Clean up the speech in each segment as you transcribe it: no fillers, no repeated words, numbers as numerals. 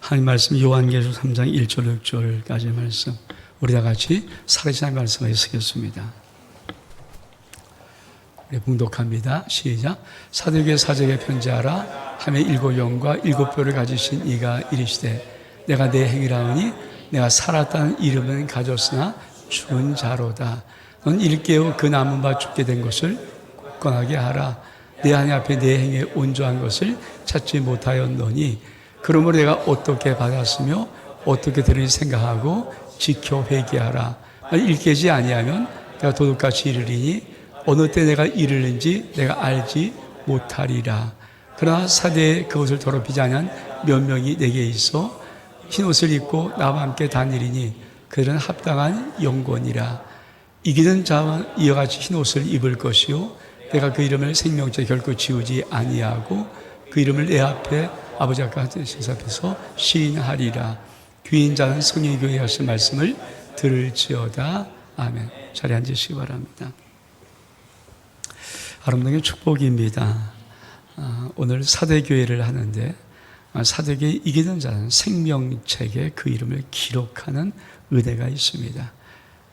하나님 말씀 요한계시록 3장 1절 6절까지 말씀 우리 다 같이 살아계신 말씀을 쓰겠습니다. 우리 봉독합니다. 시작. 사도에게 사적에 편지하라. 하며 일곱 영과 일곱 뼈를 가지신 이가 이르시되 내가 내 행위라하니 내가 살았다는 이름은 가졌으나 죽은 자로다. 넌 일깨워 그 남은 바 죽게 된 것을 굳건하게 하라. 내 하나님 앞에 내 행위에 온전한 것을 찾지 못하였노니 그러므로 내가 어떻게 받았으며 어떻게 들으니 생각하고 지켜 회개하라. 일깨지 아니하면 내가 도둑같이 이르리니 어느 때 내가 이르는지 내가 알지 못하리라. 그러나 사대에 그것을 더럽히지 아니한 몇 명이 내게 있어 흰옷을 입고 나와 함께 다니리니 그들은 합당한 영권이라. 이기는 자와 이와 같이 흰옷을 입을 것이요 내가 그 이름을 생명체 결코 지우지 아니하고 그 이름을 내 앞에 아버지 앞에서 시인하리라. 귀인 자는 성령의 교회에 하신 말씀을 들을지어다. 아멘. 자리에 앉으시기 바랍니다. 아름다운 축복입니다. 오늘 사대교회를 하는데 사대교회 이기는 자는 생명책에 그 이름을 기록하는 은혜가 있습니다.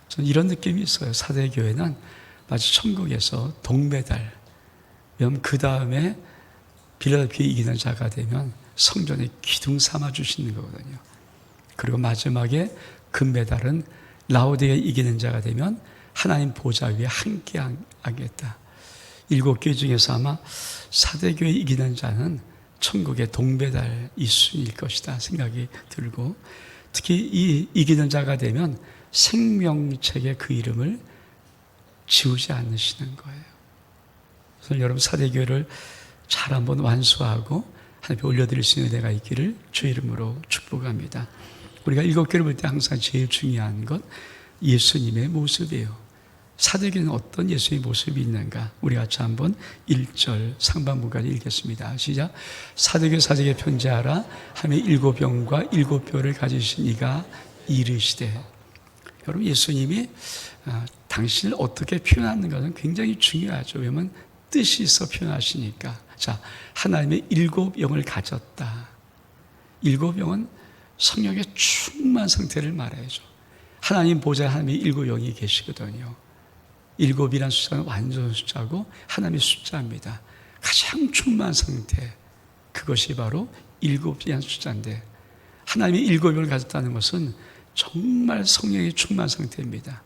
저는 이런 느낌이 있어요. 사대교회는 마치 천국에서 동메달, 그 다음에 빌라델피아 이기는 자가 되면 성전에 기둥 삼아 주시는 거거든요. 그리고 마지막에 금메달은 라오디게 이기는 자가 되면 하나님 보좌 위에 함께 하겠다. 7개 중에서 아마 사대교회 이기는 자는 천국의 동메달 이순일 것이다 생각이 들고, 특히 이 이기는 자가 되면 생명책에 그 이름을 지우지 않으시는 거예요. 그래서 여러분 사대교회를 잘 한번 완수하고 하나님께 올려드릴 수 있는 은혜가 있기를 주 이름으로 축복합니다. 우리가 7개를 볼 때 항상 제일 중요한 것 예수님의 모습이에요. 사대교회는 어떤 예수의 모습이 있는가? 우리 같이 한번 1절 상반부까지 읽겠습니다. 시작. 사대교회 사적에 편지하라. 하며 7영과 7뼈를 가지신 이가 이르시되. 여러분 예수님이 당신을 어떻게 표현하는 것은 굉장히 중요하죠. 왜냐하면 뜻이 있어 표현하시니까. 자, 하나님의 7영을 가졌다. 7영은 성령의 충만 상태를 말해야죠. 하나님 보좌에 하나님의 7영이 계시거든요. 7이란 숫자는 완전 숫자고 하나님의 숫자입니다. 가장 충만 상태, 그것이 바로 7이란 숫자인데, 하나님의 7영을 가졌다는 것은 정말 성령의 충만 상태입니다.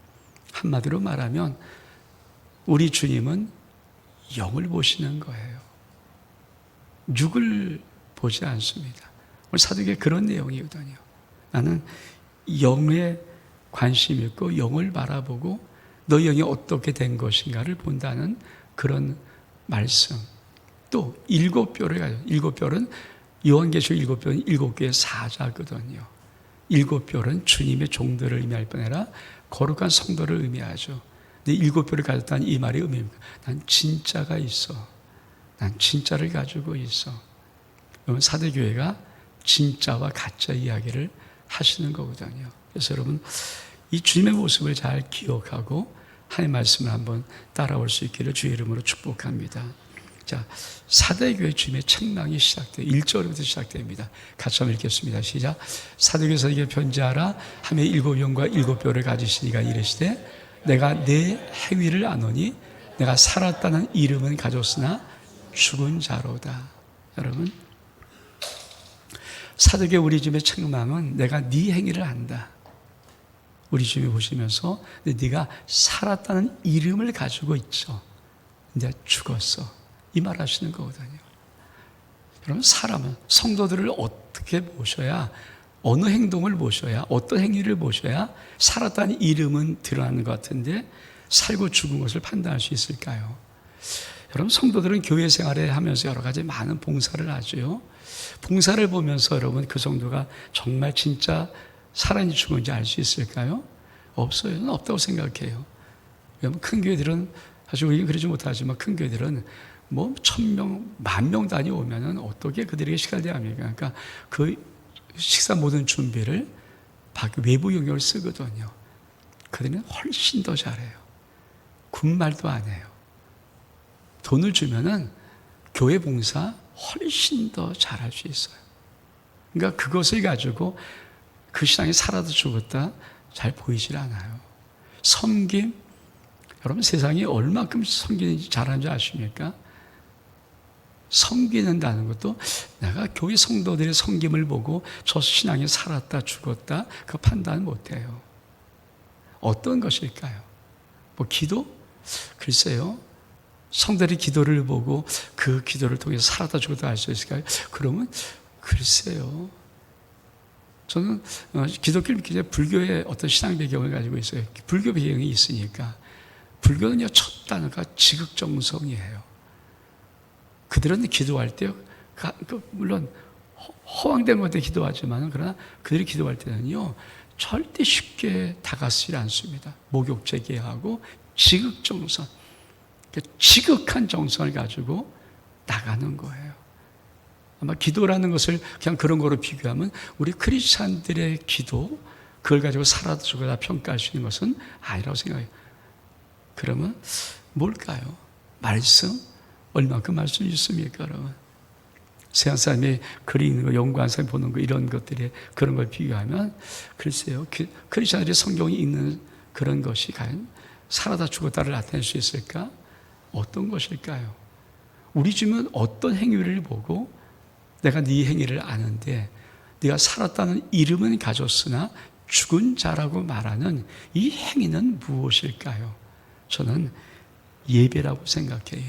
한마디로 말하면 우리 주님은 영을 보시는 거예요. 육을 보지 않습니다. 오늘 사도에 그런 내용이거든요. 나는 영에 관심 있고 영을 바라보고 너희 영이 어떻게 된 것인가를 본다는 그런 말씀. 또 7뼈를 가지고, 7뼈는 요한계시록 7뼈는 7개의 사자거든요. 7뼈는 주님의 종들을 의미할 뿐 아니라 거룩한 성도를 의미하죠. 근데 7뼈를 가졌다는 이 말이 의미입니다. 난 진짜가 있어. 난 진짜를 가지고 있어. 여러분 사대교회가 진짜와 가짜 이야기를 하시는 거거든요. 그래서 여러분 이 주님의 모습을 잘 기억하고 하나님의 말씀을 한번 따라올 수 있기를 주의 이름으로 축복합니다. 자, 사대교회 주님의 책망이 시작돼요. 1절부터 시작됩니다. 같이 한번 읽겠습니다. 시작. 사대교회에게 편지하라. 하며 7영과 7뼈를 가지신 이가 이르시되 내가 내 행위를 아노니 내가 살았다는 이름은 가졌으나 죽은 자로다. 여러분 사대교회 우리 주님의 책망은 내가 네 행위를 안다. 우리 주님 보시면서 네가 살았다는 이름을 가지고 있죠. 근데 죽었어. 이 말 하시는 거거든요. 여러분 사람은 성도들을 어떻게 모셔야, 어느 행동을 모셔야, 어떤 행위를 모셔야 살았다는 이름은 드러나는 것 같은데 살고 죽은 것을 판단할 수 있을까요? 여러분 성도들은 교회 생활을 하면서 여러 가지 많은 봉사를 하죠. 봉사를 보면서 여러분 그 성도가 정말 진짜 살았는지 죽은지 알 수 있을까요? 없어요. 저는 없다고 생각해요. 왜냐하면 큰 교회들은, 사실 우리는 그러지 못하지만 큰 교회들은 뭐 1000명, 10,000명 단위 오면은 어떻게 그들에게 시간을 대합니까? 그러니까 그 식사 모든 준비를 외부 영역을 쓰거든요. 그들은 훨씬 더 잘해요. 군말도 안 해요. 돈을 주면은 교회 봉사 훨씬 더 잘할 수 있어요. 그러니까 그것을 가지고 그 신앙이 살아도 죽었다 잘 보이질 않아요. 섬김, 여러분 세상이 얼마큼 섬기는지 잘 줄 아십니까? 섬기는다는 것도 내가 교회 성도들의 섬김을 보고 저 신앙이 살았다 죽었다 그 판단 못해요. 어떤 것일까요? 뭐 기도? 글쎄요. 성도들의 기도를 보고 그 기도를 통해서 살았다 죽었다 알 수 있을까요? 그러면 글쎄요. 저는 기독교를 믿기 전에 불교의 어떤 신앙 배경을 가지고 있어요. 불교 배경이 있으니까. 불교는요, 첫 단어가 지극정성이에요. 그들은 기도할 때, 물론 허황된 것에 기도하지만, 그러나 그들이 기도할 때는요, 절대 쉽게 다가서질 않습니다. 목욕제기하고 지극정성, 지극한 정성을 가지고 나가는 거예요. 아마 기도라는 것을 그냥 그런 거로 비교하면 우리 크리스찬들의 기도, 그걸 가지고 살아도 죽어다 평가할 수 있는 것은 아니라고 생각해요. 그러면 뭘까요? 말씀? 얼마큼 말씀이 있습니까, 여러분? 세상 사람이 글 읽는 거, 연구하는 사람이 보는 거, 이런 것들이 그런 걸 비교하면, 글쎄요, 크리스찬들이 성경이 읽는 그런 것이 과연 살아다 죽었다를 나타낼 수 있을까? 어떤 것일까요? 우리 주님은 어떤 행위를 보고 내가 네 행위를 아는데 네가 살았다는 이름은 가졌으나 죽은 자라고 말하는 이 행위는 무엇일까요? 저는 예배라고 생각해요.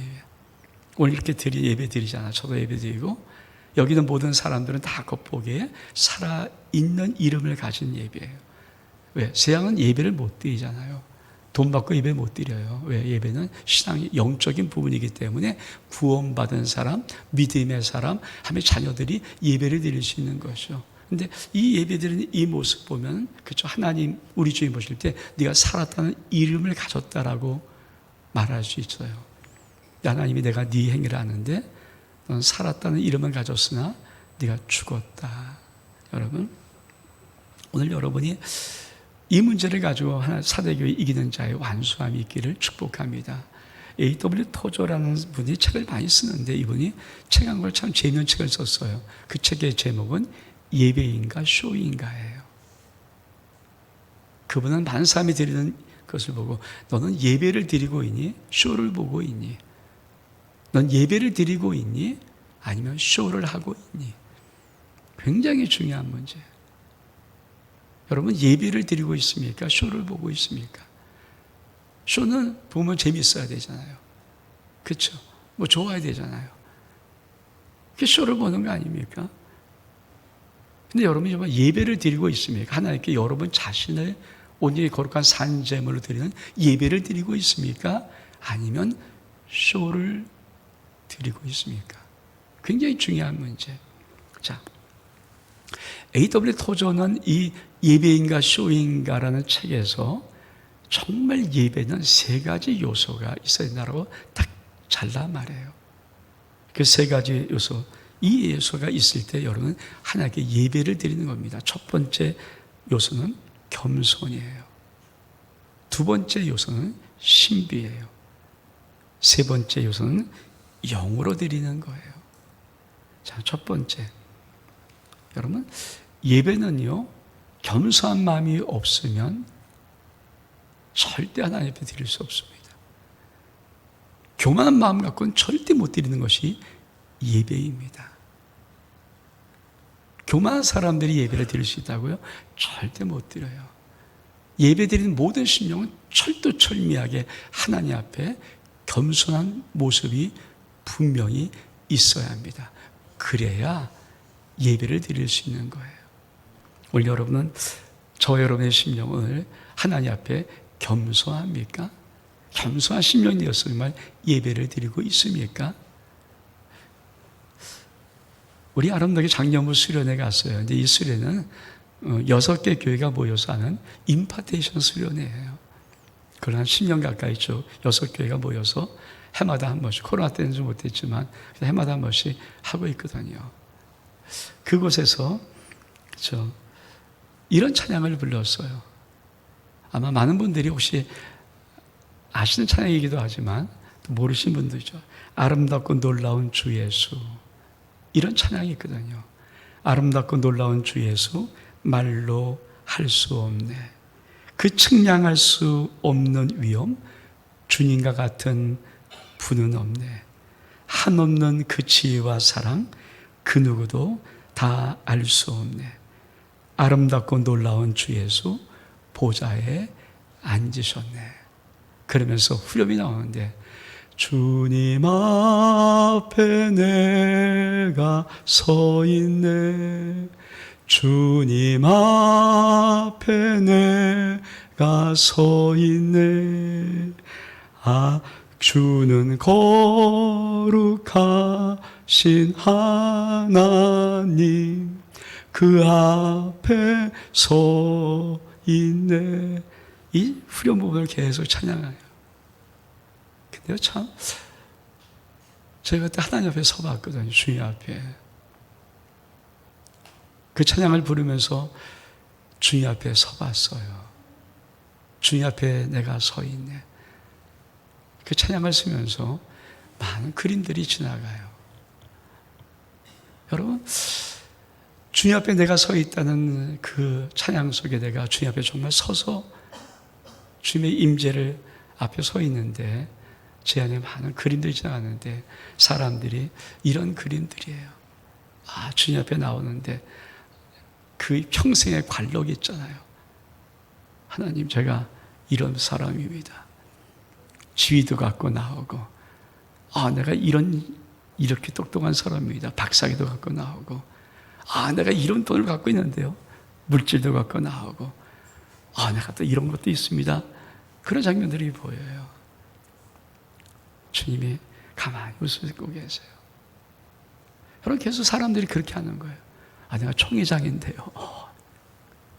오늘 이렇게 예배 드리잖아. 저도 예배 드리고 여기 있는 모든 사람들은 다 겉보기에 살아있는 이름을 가진 예배예요. 왜? 세상은 예배를 못 드리잖아요. 돈 받고 예배 못 드려요. 왜? 예배는 신앙의 영적인 부분이기 때문에 구원받은 사람, 믿음의 사람, 하며 자녀들이 예배를 드릴 수 있는 거죠. 근데 이 예배 드리는 이 모습 보면, 그렇죠. 하나님, 우리 주님 보실 때 네가 살았다는 이름을 가졌다라고 말할 수 있어요. 하나님이 내가 네 행위를 아는데 넌 살았다는 이름을 가졌으나 네가 죽었다. 여러분, 오늘 여러분이 이 문제를 가지고 사대교회 이기는 자의 완수함이 있기를 축복합니다. A.W. 토저라는 분이 책을 많이 쓰는데 이분이 책 한 걸 참 재미있는 책을 썼어요. 그 책의 제목은 예배인가 쇼인가예요. 그분은 많은 사람이 드리는 것을 보고 너는 예배를 드리고 있니? 쇼를 보고 있니? 넌 예배를 드리고 있니? 아니면 쇼를 하고 있니? 굉장히 중요한 문제예요. 여러분 예배를 드리고 있습니까? 쇼를 보고 있습니까? 쇼는 보면 재밌어야 되잖아요. 그렇죠? 뭐 좋아야 되잖아요. 그 쇼를 보는 거 아닙니까? 근데 여러분이 정말 예배를 드리고 있습니까? 하나님께 여러분 자신을 온전히 거룩한 산제물로 드리는 예배를 드리고 있습니까? 아니면 쇼를 드리고 있습니까? 굉장히 중요한 문제. 자, A.W. 토저는 이 예배인가 쇼인가라는 책에서 정말 예배는 세 가지 요소가 있어야 된다고 딱 잘라 말해요. 그 세 가지 요소, 이 요소가 있을 때 여러분은 하나님께 예배를 드리는 겁니다. 첫 번째 요소는 겸손이에요. 두 번째 요소는 신비예요. 세 번째 요소는 영으로 드리는 거예요. 자, 첫 번째. 여러분, 예배는요, 겸손한 마음이 없으면 절대 하나님 앞에 드릴 수 없습니다. 교만한 마음 갖고는 절대 못 드리는 것이 예배입니다. 교만한 사람들이 예배를 드릴 수 있다고요? 절대 못 드려요. 예배 드리는 모든 심령은 철두철미하게 하나님 앞에 겸손한 모습이 분명히 있어야 합니다. 그래야 예배를 드릴 수 있는 거예요. 오늘 여러분은 저 여러분의 심령을 하나님 앞에 겸손합니까? 겸손한 심령이 되어서 정말 예배를 드리고 있습니까? 우리 아름답게 작년부 수련회 갔어요. 근데 이 수련회는 6개 교회가 모여서 하는 임파테이션 수련회예요. 그걸 한 10년 가까이 쭉 6교회가 모여서 해마다 한 번씩, 코로나 때는 좀 못했지만 해마다 한 번씩 하고 있거든요. 그곳에서 이런 찬양을 불렀어요. 아마 많은 분들이 혹시 아시는 찬양이기도 하지만 또 모르시는 분도 있죠. 아름답고 놀라운 주 예수. 이런 찬양이 있거든요. 아름답고 놀라운 주 예수, 말로 할 수 없네. 그 측량할 수 없는 위엄, 주님과 같은 분은 없네. 한없는 그 지혜와 사랑, 그 누구도 다 알 수 없네. 아름답고 놀라운 주 예수, 보좌에 앉으셨네. 그러면서 후렴이 나오는데, 주님 앞에 내가 서 있네. 주님 앞에 내가 서 있네. 아, 주는 거룩하신 하나님, 그 앞에 서 있네. 이 후렴 부분을 계속 찬양해요. 근데요, 참, 제가 그때 하나님 앞에 서봤거든요, 주님 앞에. 그 찬양을 부르면서 주님 앞에 서봤어요. 주님 앞에 내가 서 있네. 그 찬양을 쓰면서 많은 그림들이 지나가요. 여러분, 주님 앞에 내가 서 있다는 그 찬양 속에 내가 주님 앞에 정말 서서 주님의 임재를 앞에 서 있는데, 제 안에 많은 그림들이 지나가는데 사람들이 이런 그림들이에요. 아, 주님 앞에 나오는데 그 평생의 관록이 있잖아요. 하나님, 제가 이런 사람입니다. 지위도 갖고 나오고, 아, 내가 이렇게 똑똑한 사람입니다. 박사기도 갖고 나오고, 아, 내가 이런 돈을 갖고 있는데요. 물질도 갖고 나오고, 아, 내가 또 이런 것도 있습니다. 그런 장면들이 보여요. 주님이 가만히 웃고 계세요. 여러분, 계속 사람들이 그렇게 하는 거예요. 아, 내가 총회장인데요.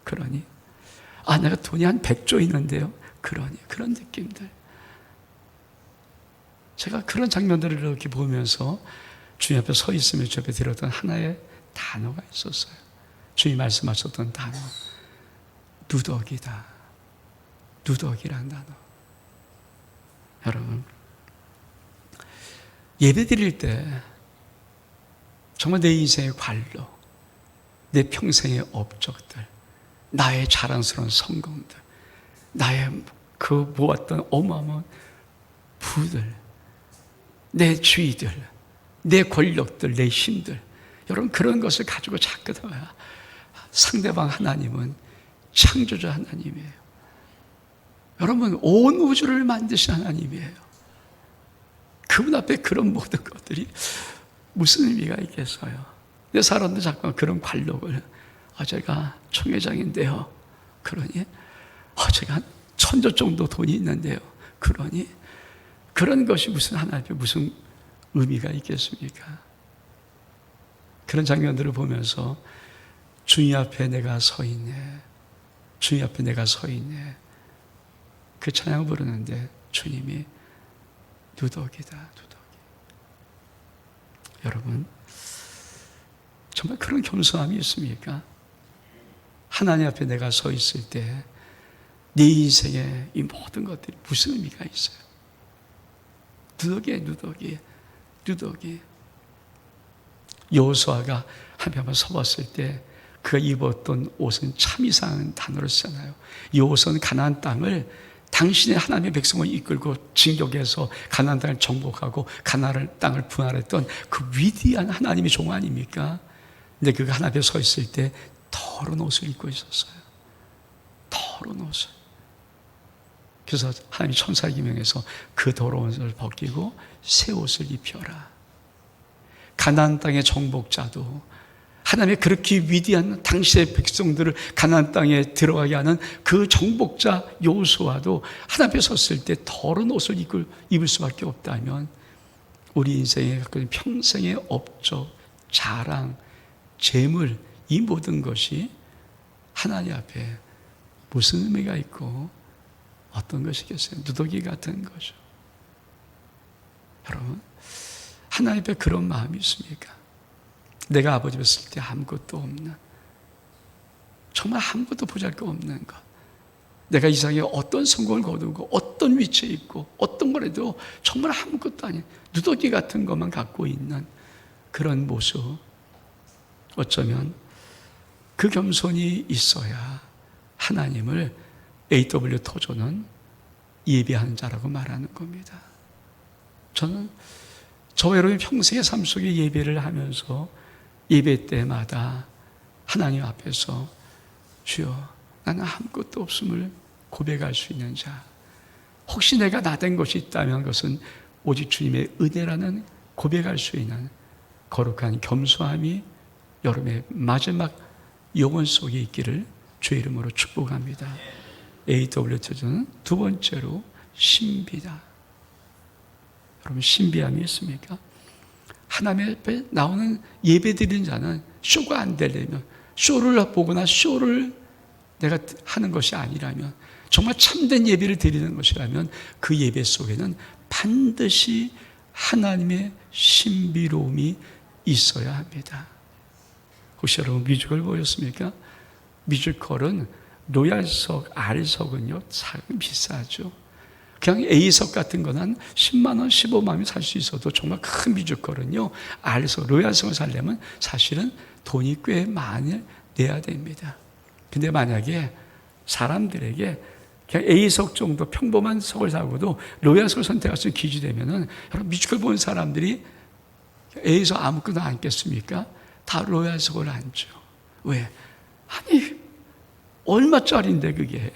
그러니. 아, 내가 돈이 한 100조 있는데요. 그러니. 그런 느낌들. 제가 그런 장면들을 이렇게 보면서 주님 앞에 서 있으면 주 앞에 들었던 하나의 단어가 있었어요. 주님 말씀하셨던 단어. 누더기다. 누더기란 단어. 여러분, 예배 드릴 때 정말 내 인생의 관로, 내 평생의 업적들, 나의 자랑스러운 성공들, 나의 그 모았던 어마어마한 부들, 내 주의들, 내 권력들, 내 힘들, 여러분, 그런 것을 가지고 자꾸 상대방 하나님은 창조자 하나님이에요. 여러분, 온 우주를 만드신 하나님이에요. 그분 앞에 그런 모든 것들이 무슨 의미가 있겠어요? 근데 사람들 자꾸 그런 관록을, 아, 제가 총회장인데요. 그러니, 아, 제가 한 1000조 정도 돈이 있는데요. 그러니, 그런 것이 무슨 하나님 앞에 무슨 의미가 있겠습니까? 그런 장면들을 보면서 주님 앞에 내가 서 있네. 주님 앞에 내가 서 있네. 그 찬양을 부르는데 주님이 누더기다, 누더기. 여러분, 정말 그런 겸손함이 있습니까? 하나님 앞에 내가 서 있을 때 내 인생의 이 모든 것들이 무슨 의미가 있어요? 누더기에, 누더기, 누더기. 여호수아가 한편 서봤을 때 그가 입었던 옷은 참 이상한 단어를 쓰잖아요. 여호수아는 가나안 땅을 당신의 하나님의 백성을 이끌고 진격해서 가나안 땅을 정복하고 가나안 땅을 분할했던 그 위대한 하나님의 종 아닙니까? 근데 그가 하나님 앞에 서 있을 때 더러운 옷을 입고 있었어요. 더러운 옷을. 그래서 하나님이 천사에게 명해서 그 더러운 옷을 벗기고 새 옷을 입혀라. 가나안 땅의 정복자도 하나님의 그렇게 위대한 당시의 백성들을 가나안 땅에 들어가게 하는 그 정복자 여호수아도 하나님 앞에 섰을 때 더러운 옷을 입을 수밖에 없다면 우리 인생에 갖고 있는 평생의 업적, 자랑, 재물, 이 모든 것이 하나님 앞에 무슨 의미가 있고 어떤 것이겠어요? 누더기 같은 거죠. 여러분, 하나님 앞에 그런 마음이 있습니까? 내가 아버지 뵀을 때 아무것도 없는, 정말 아무것도 보잘것없는 것, 내가 이 세상에 어떤 성공을 거두고 어떤 위치에 있고 어떤 거라도 정말 아무것도 아닌 누더기 같은 것만 갖고 있는 그런 모습, 어쩌면 그 겸손이 있어야 하나님을 A.W. 토저는 예배하는 자라고 말하는 겁니다. 저는 저와 여러분의 평생의 삶 속에 예배를 하면서 예배 때마다 하나님 앞에서 주여 나는 아무것도 없음을 고백할 수 있는 자, 혹시 내가 나된 것이 있다면 그것은 오직 주님의 은혜라는 고백할 수 있는 거룩한 겸손함이 여러분의 마지막 영혼 속에 있기를 주의 이름으로 축복합니다. A.W. 토저는 두 번째로 신비다. 여러분, 신비함이 있습니까? 하나님 앞에 나오는 예배 드리는 자는 쇼가 안 되려면, 쇼를 보거나 쇼를 내가 하는 것이 아니라면, 정말 참된 예배를 드리는 것이라면 그 예배 속에는 반드시 하나님의 신비로움이 있어야 합니다. 혹시 여러분 뮤지컬 보셨습니까? 뮤지컬은 로얄석, R석은요 참 비싸죠. 그냥 A석 같은 건 한 10만 원, 15만 원이 살 수 있어도 정말 큰 뮤지컬은요 R석, 로얄석을 살려면 사실은 돈이 꽤 많이 내야 됩니다. 근데 만약에 사람들에게 그냥 A석 정도 평범한 석을 사고도 로얄석을 선택할 수 있는 기준이 되면은 여러분 뮤지컬 본 사람들이 A석 아무거나 앉겠습니까? 다 로얄석을 앉죠. 왜? 아니 얼마짜리인데 그게.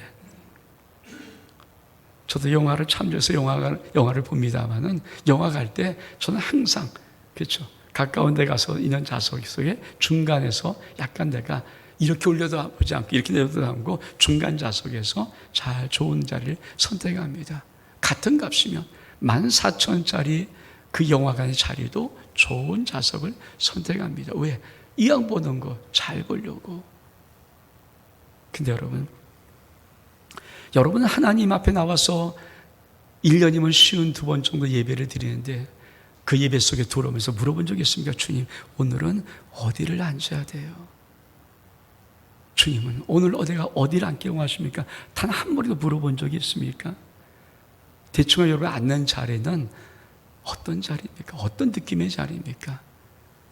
저도 영화를 참조해서 영화를 봅니다만은 영화 갈 때 저는 항상 그렇죠. 가까운 데 가서 있는 좌석 속에 중간에서 약간 내가 이렇게 올려다 보지 않고 이렇게 내려다 않고 중간 좌석에서 잘 좋은 자리를 선택합니다. 같은 값이면 14,000원짜리 그 영화관의 자리도 좋은 좌석을 선택합니다. 왜? 이왕 보는 거 잘 보려고. 근데 여러분은 하나님 앞에 나와서 1년이면 쉬운 2번 정도 예배를 드리는데 그 예배 속에 들어오면서 물어본 적이 있습니까? 주님, 오늘은 어디를 앉아야 돼요? 주님은 오늘 내가 어디를 앉게 원하십니까? 단 한 번도 물어본 적이 있습니까? 대충 여러분 앉는 자리는 어떤 자리입니까? 어떤 느낌의 자리입니까?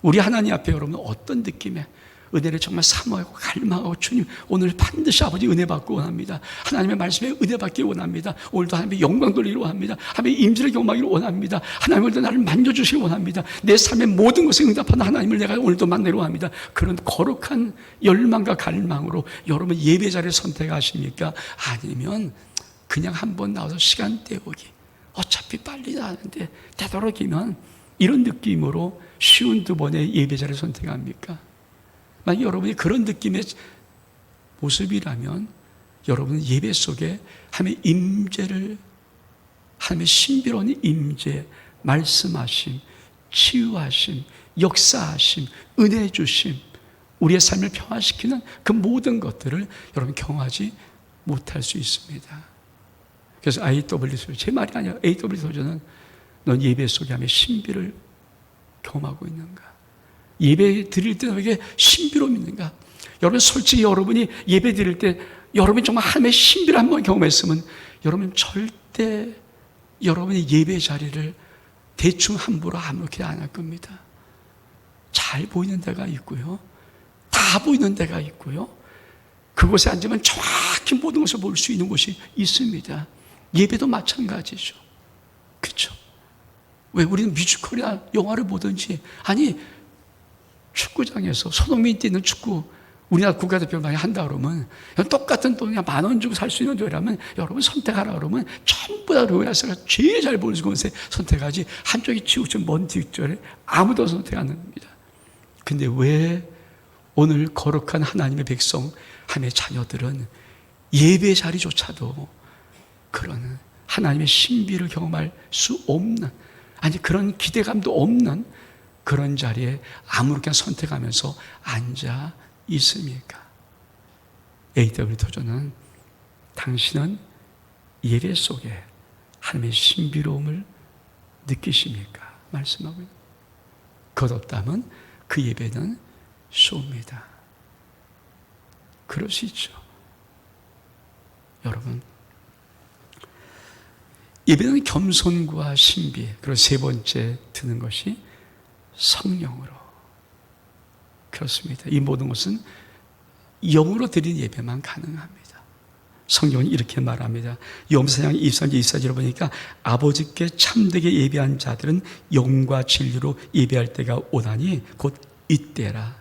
우리 하나님 앞에 여러분 어떤 느낌의 은혜를 정말 사모하고 갈망하고 주님 오늘 반드시 아버지 은혜 받고 원합니다. 하나님의 말씀에 은혜 받기 원합니다. 오늘도 하나님의 영광 돌리기를 원합니다. 하나님의 임재를 경험하기를 원합니다. 하나님 오늘도 나를 만져주시기 원합니다. 내 삶의 모든 것에 응답하는 하나님을 내가 오늘도 만나기를 원합니다. 그런 거룩한 열망과 갈망으로 여러분 예배 자리를 선택하십니까? 아니면 그냥 한번 나와서 시간 때우기, 어차피 빨리 나는데 되도록이면 이런 느낌으로 쉬운 2번의 예배 자리를 선택합니까? 만약 여러분이 그런 느낌의 모습이라면 여러분은 예배 속에 하나님의 임재를, 하나님의 신비로운 임재, 말씀하심, 치유하심, 역사하심, 은혜 주심, 우리의 삶을 평화시키는 그 모든 것들을 여러분 경험하지 못할 수 있습니다. 그래서 A.W. 소저, 제 말이 아니야. A.W. 소저는 넌 예배 속에 하나님의 신비를 경험하고 있는가? 예배 드릴 때 너에게 신비로움이 있는가? 여러분 솔직히 여러분이 예배 드릴 때 여러분이 정말 하나님의 신비를 한번 경험했으면 여러분 절대 여러분의 예배 자리를 대충 함부로 아무렇게 안 할 겁니다. 잘 보이는 데가 있고요, 다 보이는 데가 있고요, 그곳에 앉으면 정확히 모든 것을 볼 수 있는 곳이 있습니다. 예배도 마찬가지죠. 그렇죠? 왜 우리는 뮤지컬이나 영화를 보든지, 아니 축구장에서 손흥민이 뛰는 축구 우리나라 국가대표를 많이 한다 그러면 똑같은 돈 그냥 10,000원 주고 살 수 있는 조라면 여러분 선택하라 그러면 전부 다 로얄스가 제일 잘 보이는 곳에 선택하지 한쪽이 지우쳐 먼 뒷절에 아무도 선택 안 합니다. 근데 왜 오늘 거룩한 하나님의 백성, 하나님의 자녀들은 예배 자리조차도 그런 하나님의 신비를 경험할 수 없는, 아니 그런 기대감도 없는 그런 자리에 아무렇게나 선택하면서 앉아 있습니까? A.W. 토저는 당신은 예배 속에 하나님의 신비로움을 느끼십니까? 말씀하고 있는. 그렇다면 그 예배는 쇼입니다. 그러시죠. 여러분, 예배는 겸손과 신비, 그리고 세 번째 드는 것이 성령으로. 그렇습니다. 이 모든 것은 영으로 드린 예배만 가능합니다. 성경은 이렇게 말합니다. 요한복음 4장 23절 24절을 보니까 아버지께 참되게 예배한 자들은 영과 진리로 예배할 때가 오나니 곧 이때라.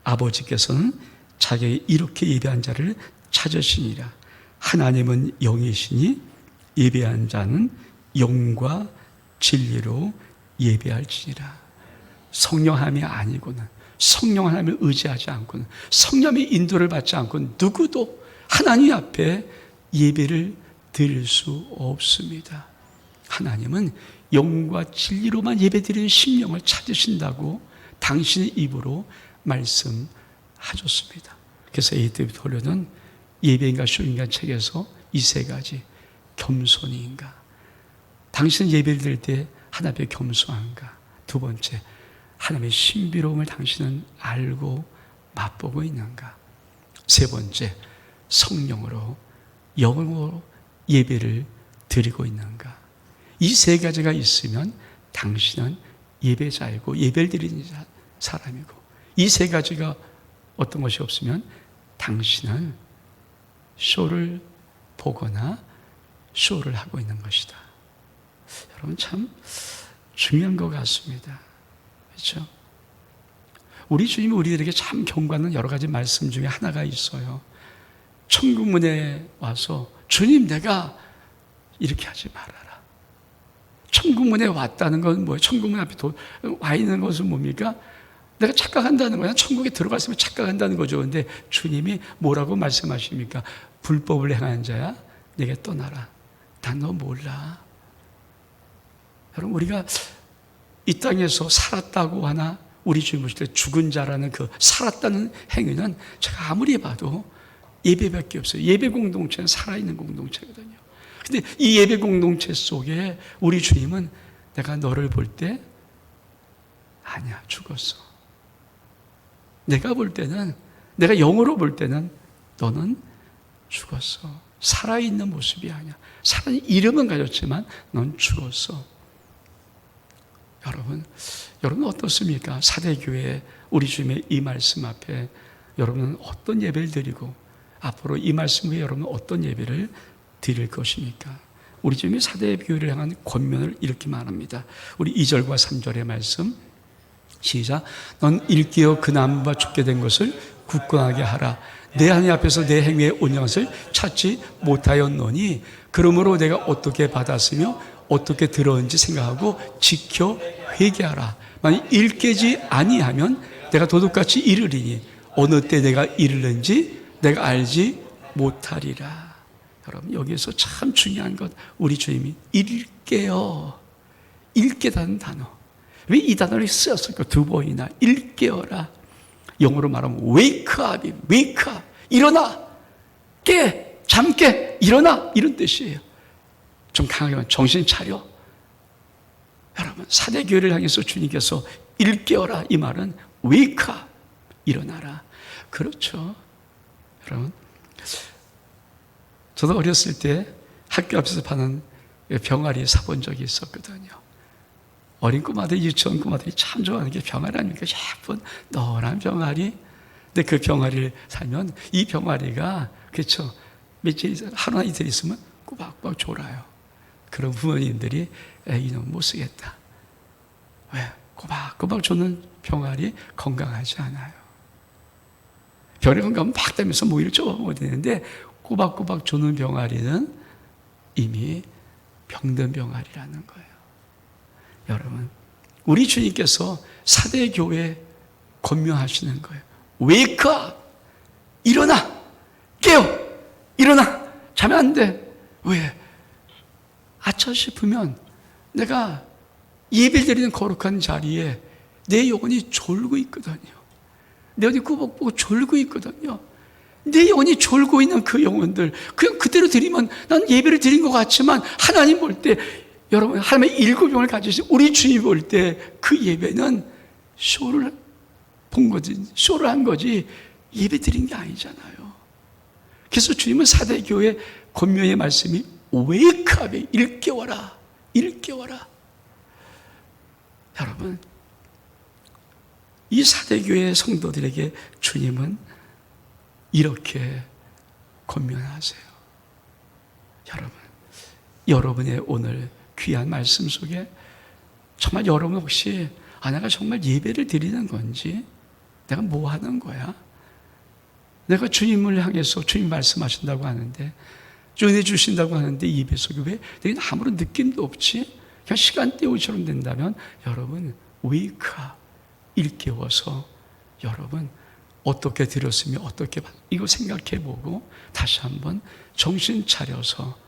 아버지께서는 자기에게 이렇게 예배한 자를 찾으시니라. 하나님은 영이시니 예배한 자는 영과 진리로 예배할지니라. 성령함이 아니고는, 성령 하나님을 의지하지 않고는, 성령의 인도를 받지 않고는 누구도 하나님 앞에 예배를 드릴 수 없습니다. 하나님은 영과 진리로만 예배드리는 심령을 찾으신다고 당신의 입으로 말씀하셨습니다. 그래서 A.W. 톨러는 예배인가 쇼인가 책에서 이 세 가지, 겸손인가, 당신은 예배를 드릴 때 하나님 앞에 겸손한가, 두 번째, 하나님의 신비로움을 당신은 알고 맛보고 있는가, 세 번째, 성령으로 영으로 예배를 드리고 있는가. 이 세 가지가 있으면 당신은 예배자이고 예배를 드리는 사람이고, 이 세 가지가 어떤 것이 없으면 당신은 쇼를 보거나 쇼를 하고 있는 것이다. 여러분, 참 중요한 것 같습니다. 그렇죠? 우리 주님이 우리들에게 참 경고하는 여러 가지 말씀 중에 하나가 있어요. 천국문에 와서 주님, 내가 이렇게 하지 말아라. 천국문에 왔다는 건 뭐예요? 천국문 앞에 와 있는 것은 뭡니까? 내가 착각한다는 거야. 천국에 들어갔으면 착각한다는 거죠. 그런데 주님이 뭐라고 말씀하십니까? 불법을 행하는 자야, 내게 떠나라. 난 너 몰라. 여러분, 우리가 이 땅에서 살았다고 하나, 우리 주님 보실 때 죽은 자라는 그 살았다는 행위는 제가 아무리 봐도 예배밖에 없어요. 예배 공동체는 살아있는 공동체거든요. 근데 이 예배 공동체 속에 우리 주님은 내가 너를 볼 때 아니야, 죽었어. 내가 볼 때는, 내가 영으로 볼 때는 너는 죽었어. 살아있는 모습이 아니야. 살아있는 이름은 가졌지만 넌 죽었어. 여러분 어떻습니까? 사대교회 우리 주님의 이 말씀 앞에 여러분은 어떤 예배를 드리고 앞으로 이 말씀 후에 여러분은 어떤 예배를 드릴 것입니까? 우리 주님이 사대교회를 향한 권면을 이렇게 말합니다. 우리 2절과 3절의 말씀 시작. 넌 일깨어 그 나무가 죽게 된 것을 굳건하게 하라. 내 하나님 앞에서 내 행위의 온영을 찾지 못하였노니 그러므로 내가 어떻게 받았으며 어떻게 들었는지 생각하고 지켜 회개하라. 만약 일깨지 아니하면 내가 도둑같이 이르리니 어느 때 내가 이르는지 내가 알지 못하리라. 여러분, 여기에서 참 중요한 것, 우리 주님이 일깨어, 일깨다는 단어, 왜 이 단어를 쓰었을까? 두 번이나 일깨어라. 영어로 말하면 wake up, wake up, 일어나, 깨, 잠 깨, 일어나, 이런 뜻이에요. 좀 강하게 말하면 정신 차려. 여러분, 사대교회를 향해서 주님께서 일깨어라, 이 말은 wake up, 일어나라. 그렇죠. 여러분, 저도 어렸을 때 학교 앞에서 파는 병아리 사본 적이 있었거든요. 어린 꼬마들, 유치원 꼬마들이 참 좋아하는 게 병아리 아닙니까? 예쁜 노란 병아리. 근데 그 병아리를 사면 이 병아리가, 그렇죠, 며칠, 하루나 이틀 있으면 꼬박꼬박 졸아요. 그런 부모님들이 이놈 못 쓰겠다. 왜? 꼬박꼬박 조는 병아리 건강하지 않아요. 병아리 건강하면 막 되면서 모이를 쪼아먹어야 되는데 꼬박꼬박 조는 병아리는 이미 병든 병아리라는 거예요. 여러분, 우리 주님께서 사대교회에 권면하시는 거예요. Wake up! 일어나! 깨어! 일어나! 자면 안 돼. 왜? 아차 싶으면 내가 예배를 드리는 거룩한 자리에 내 영혼이 졸고 있거든요. 내 영혼이 꾸벅꾸벅 졸고 있거든요. 내 영혼이 졸고 있는 그 영혼들, 그냥 그대로 드리면 난 예배를 드린 것 같지만 하나님 볼 때, 여러분, 하나님의 일곱 영을 가지신 우리 주님 볼 때 그 예배는 쇼를 본 거지, 쇼를 한 거지 예배 드린 게 아니잖아요. 그래서 주님은 사대교회 권면의 말씀이 wake up에 일깨워라, 일깨워라. 여러분, 이 사대교회 성도들에게 주님은 이렇게 권면하세요. 여러분의 오늘 귀한 말씀 속에 정말 여러분 혹시 내가 정말 예배를 드리는 건지, 내가 뭐 하는 거야? 내가 주님을 향해서 주님 말씀하신다고 하는데, 은혜 주신다고 하는데 이 예배 속에 왜 내가 아무런 느낌도 없지? 그냥 시간 때우기처럼 된다면 여러분 웨이크업, 일깨워서 여러분 어떻게 드렸으면 어떻게 이거 생각해보고 다시 한번 정신 차려서,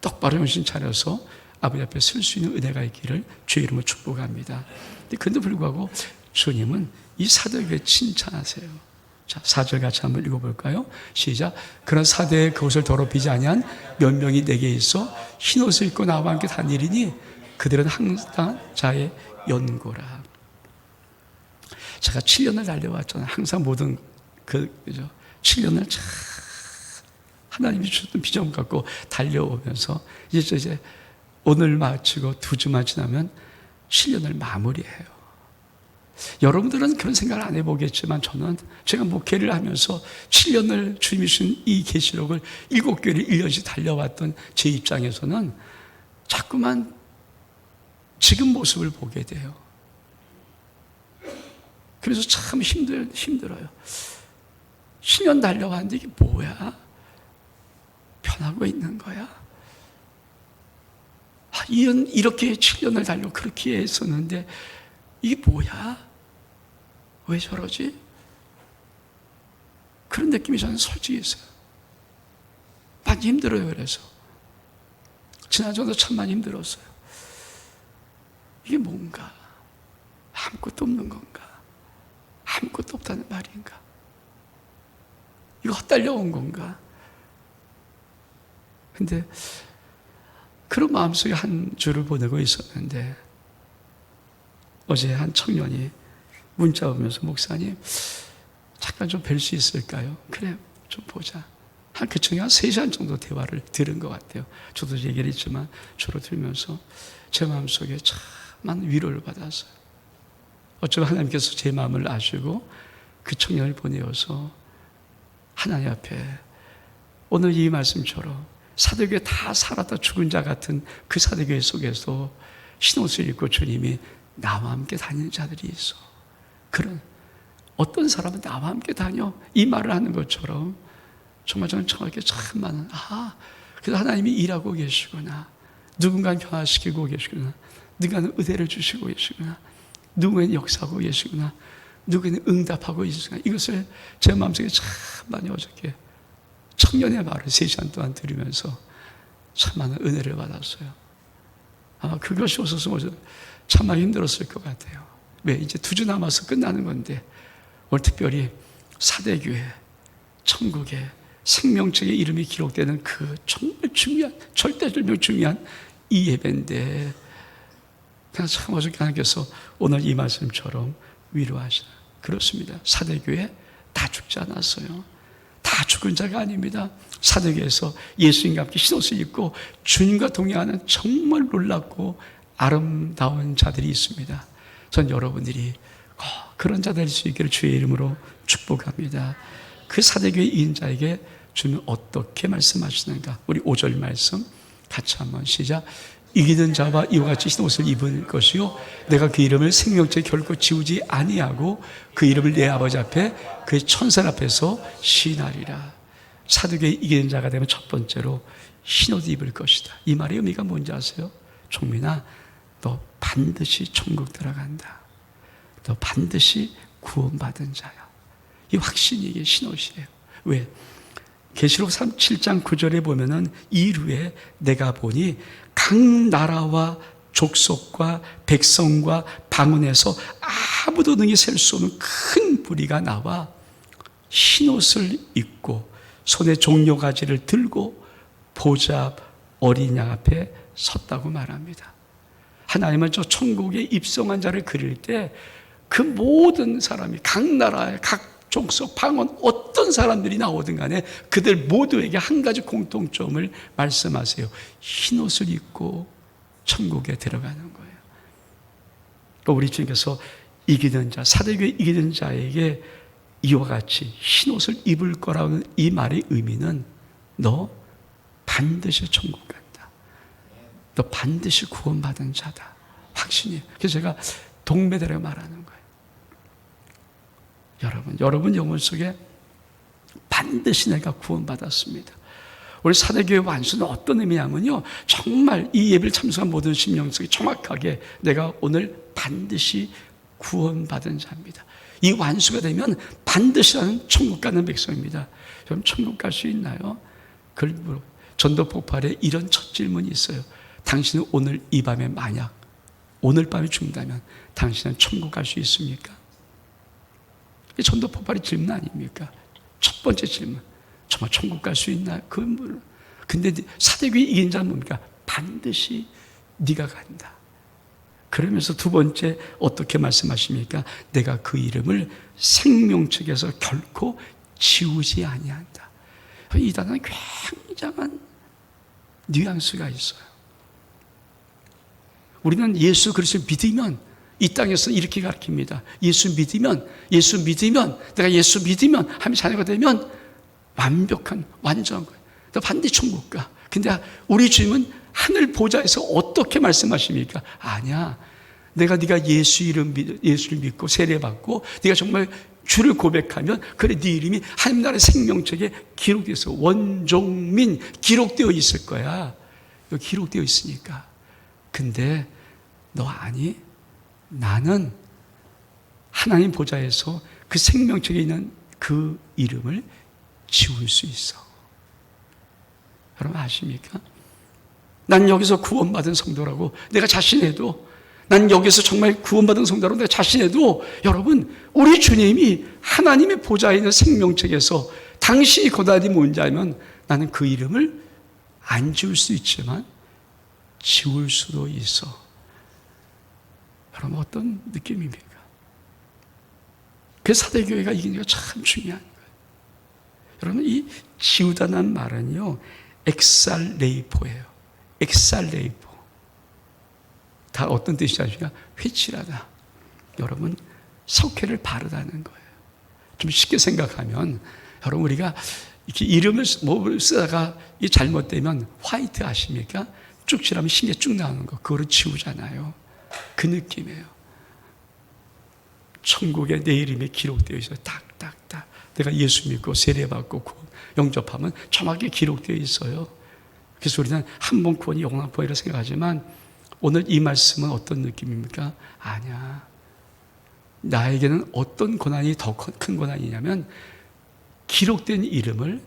똑바로 정신 차려서 아버지 앞에 설 수 있는 은혜가 있기를 주의 이름으로 축복합니다. 그런데 불구하고 주님은 이 사도에게 칭찬하세요. 자, 4절 같이 한번 읽어볼까요? 시작. 그런 사대에 그것을 더럽히지 아니한 몇 명이 내게 있어 흰옷을 입고 나와 함께 다니리니 그들은 항상 자의 연고라. 제가 7년을 달려왔잖아요. 항상 모든 그죠? 7년을 참 하나님이 주셨던 비전 갖고 달려오면서 이제 오늘 마치고 2주만 지나면 7년을 마무리해요. 여러분들은 그런 생각을 안 해보겠지만 저는 제가 목회를 하면서 7년을 주님이 주신 이 계시록을 7교회를 1년씩 달려왔던 제 입장에서는 자꾸만 지금 모습을 보게 돼요. 그래서 참 힘들어요. 10년 달려왔는데 이게 뭐야? 변하고 있는 거야? 이렇게 7년을 달려 그렇게 했었는데 이게 뭐야? 왜 저러지? 그런 느낌이 저는 솔직히 있어요. 많이 힘들어요. 그래서 지난주도 참 많이 힘들었어요. 이게 뭔가? 아무것도 없는 건가? 아무것도 없다는 말인가? 이거 헛달려온 건가? 근데 그런 마음속에 한 주를 보내고 있었는데 어제 한 청년이 문자 오면서 목사님 잠깐 좀 뵐 수 있을까요? 그래 좀 보자. 그 청년이 한 3시간 정도 대화를 들은 것 같아요. 저도 얘기를 했지만 주로 들으면서 제 마음속에 참 많은 위로를 받았어요. 어쩌면 하나님께서 제 마음을 아시고 그 청년을 보내어서 하나님 앞에 오늘 이 말씀처럼 사도교회 다 살았다 죽은 자 같은 그 사도교회 속에서 흰옷을 입고 주님이 나와 함께 다니는 자들이 있어. 그런 어떤 사람은 나와 함께 다녀 이 말을 하는 것처럼 정말 저는 정확히 참 많은 그래서 하나님이 일하고 계시구나. 누군가는 변화시키고 계시구나. 누군가는 은혜를 주시고 계시구나. 누구는 역사하고 계시구나. 누구는 응답하고 계시구나. 이것을 제 마음속에 참 많이 어저께 청년의 말을 3시간 동안 들으면서 참 많은 은혜를 받았어요. 아마 그것이 없었으면 참 많이 힘들었을 것 같아요. 왜? 이제 2주 남아서 끝나는 건데 오늘 특별히 사대교회 천국의 생명책의 이름이 기록되는 그 정말 중요한 절대적으로 중요한 이 예배인데 그냥 참 어저께 하나님께서 오늘 이 말씀처럼 위로하시나. 그렇습니다. 사대교회 다 죽지 않았어요. 다 죽은 자가 아닙니다. 사대교회에서 예수님과 함께 흰옷을 입고 주님과 동행하는 정말 놀랍고 아름다운 자들이 있습니다. 전 여러분들이 그런 자 될 수 있기를 주의 이름으로 축복합니다. 그 사대교회 이인자에게 주님은 어떻게 말씀하시는가? 우리 5절 말씀 같이 한번 시작. 이기는 자와 이와 같이 흰옷을 입은 것이요 내가 그 이름을 생명책에 결코 지우지 아니하고 그 이름을 내 아버지 앞에 그의 천사 앞에서 시인하리라. 사도교회 이기는 자가 되면 첫 번째로 흰옷 입을 것이다. 이 말의 의미가 뭔지 아세요? 종민아, 너 반드시 천국 들어간다. 너 반드시 구원받은 자야. 이 확신이 이게 흰옷이에요. 왜? 계시록 7장 9절에 보면은 이후에 내가 보니 각 나라와 족속과 백성과 방언에서 아무도 능히 셀 수 없는 큰 무리가 나와 흰옷을 입고 손에 종려가지를 들고 보좌 어린 양 앞에 섰다고 말합니다. 하나님은 저 천국에 입성한 자를 그릴 때 그 모든 사람이 각 나라의 각 족속, 방언 어떤 사람들이 나오든 간에 그들 모두에게 한 가지 공통점을 말씀하세요. 흰옷을 입고 천국에 들어가는 거예요. 우리 주님께서 이기는 자, 사대교회 이기는 자에게 이와 같이 흰옷을 입을 거라는 이 말의 의미는 너 반드시 천국 간다. 너 반드시 구원받은 자다. 확신이에요. 그래서 제가 동메달이라고 말하는 거예요. 여러분 영혼 속에 반드시 내가 구원받았습니다. 우리 사대교회 완수는 어떤 의미냐면요, 정말 이 예배를 참석한 모든 심령 속에 정확하게 내가 오늘 반드시 구원받은 자입니다. 이 완수가 되면 반드시 나는 천국 가는 백성입니다. 여러분 천국 갈 수 있나요? 전도 폭발에 이런 첫 질문이 있어요. 당신은 오늘 이 밤에 만약 오늘 밤에 죽는다면 당신은 천국 갈 수 있습니까? 이 전도 폭발의 질문 아닙니까? 첫 번째 질문. 정말 천국 갈 수 있나요? 근데 사대교회 이긴 자는 뭡니까? 반드시 네가 간다. 그러면서 두 번째 어떻게 말씀하십니까? 내가 그 이름을 생명책에서 결코 지우지 아니한다. 이 단어는 굉장한 뉘앙스가 있어요. 우리는 예수 그리스도를 믿으면 이 땅에서 이렇게 가르칩니다. 예수 믿으면 내가 예수 믿으면 하면 자녀가 되면 완벽한 완전한 거예요. 너 반드시 천국 가. 근데 우리 주님은 하늘 보좌에서 어떻게 말씀하십니까? 아니야. 네가 예수를 믿고 세례받고 네가 정말 주를 고백하면 그래 네 이름이 하나님 나라의 생명책에 기록되어 있어. 원종민 기록되어 있을 거야. 여기 기록되어 있으니까. 근데 너 아니? 나는 하나님 보좌에서 그 생명책에 있는 그 이름을 지울 수 있어. 여러분 아십니까? 난 여기서 구원받은 성도라고 내가 자신해도, 난 여기서 정말 구원받은 성도라고 내가 자신해도, 여러분 우리 주님이 하나님의 보좌에 있는 생명책에서 당신이 고다니 뭔지 알면 나는 그 이름을 안 지울 수 있지만 지울 수도 있어. 여러분 어떤 느낌입니까? 그 사대교회가 이기는 게 참 중요한 거예요. 여러분 이 지우다는 말은요 엑살레이포예요. 엑살레이포. 다 어떤 뜻이지 아십니까? 회칠하다. 여러분 석회를 바르다는 거예요. 좀 쉽게 생각하면 여러분 우리가 이렇게 이름을 쓰다가 이 잘못되면 화이트 아십니까? 쭉 칠하면 흰게 쭉 나오는 거, 그거를 지우잖아요. 그 느낌이에요. 천국에 내 이름이 기록되어 있어요. 딱딱딱. 내가 예수 믿고 세례받고 영접하면 정확하게 기록되어 있어요. 그래서 우리는 한 번 구원이 영원한 구원이라고 생각하지만 오늘 이 말씀은 어떤 느낌입니까? 아니야. 나에게는 어떤 고난이 더 큰 고난이냐면 기록된 이름을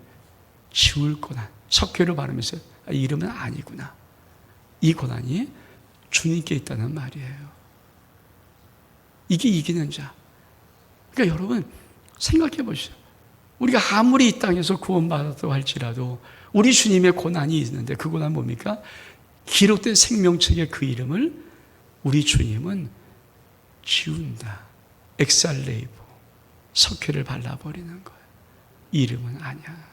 지울 고난. 석회를 바르면서 이 이름은 아니구나. 이 고난이 주님께 있다는 말이에요. 이게 이기는 자. 그러니까 여러분 생각해 보시죠. 우리가 아무리 이 땅에서 구원받았다고 할지라도 우리 주님의 고난이 있는데 그 고난은 뭡니까? 기록된 생명책의 그 이름을 우리 주님은 지운다. 엑살레이보. 석회를 발라버리는 거예요. 이 이름은 아니야.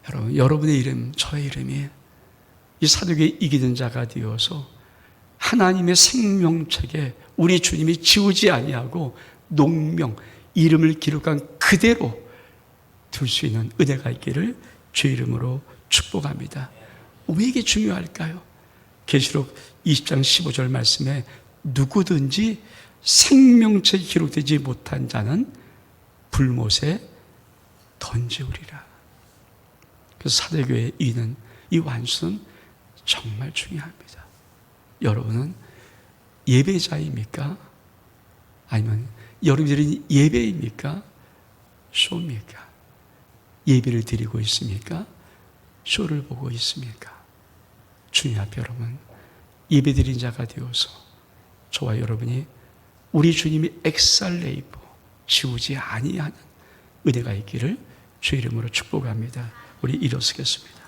여러분, 여러분의 이름, 저의 이름이 이 사도교회 이기는 자가 되어서 하나님의 생명책에 우리 주님이 지우지 아니하고 농명, 이름을 기록한 그대로 둘 수 있는 은혜가 있기를 주의 이름으로 축복합니다. 왜 이게 중요할까요? 계시록 20장 15절 말씀에 누구든지 생명책에 기록되지 못한 자는 불못에 던지우리라. 그래서 사대교회에 있는 이 완수는 정말 중요합니다. 여러분은 예배자입니까? 아니면 여러분들이 예배입니까? 쇼입니까? 예배를 드리고 있습니까? 쇼를 보고 있습니까? 주님 앞에 여러분 예배 드린 자가 되어서 저와 여러분이 우리 주님이 엑살레이포 지우지 아니하는 은혜가 있기를 주의 이름으로 축복합니다. 우리 일어서겠습니다.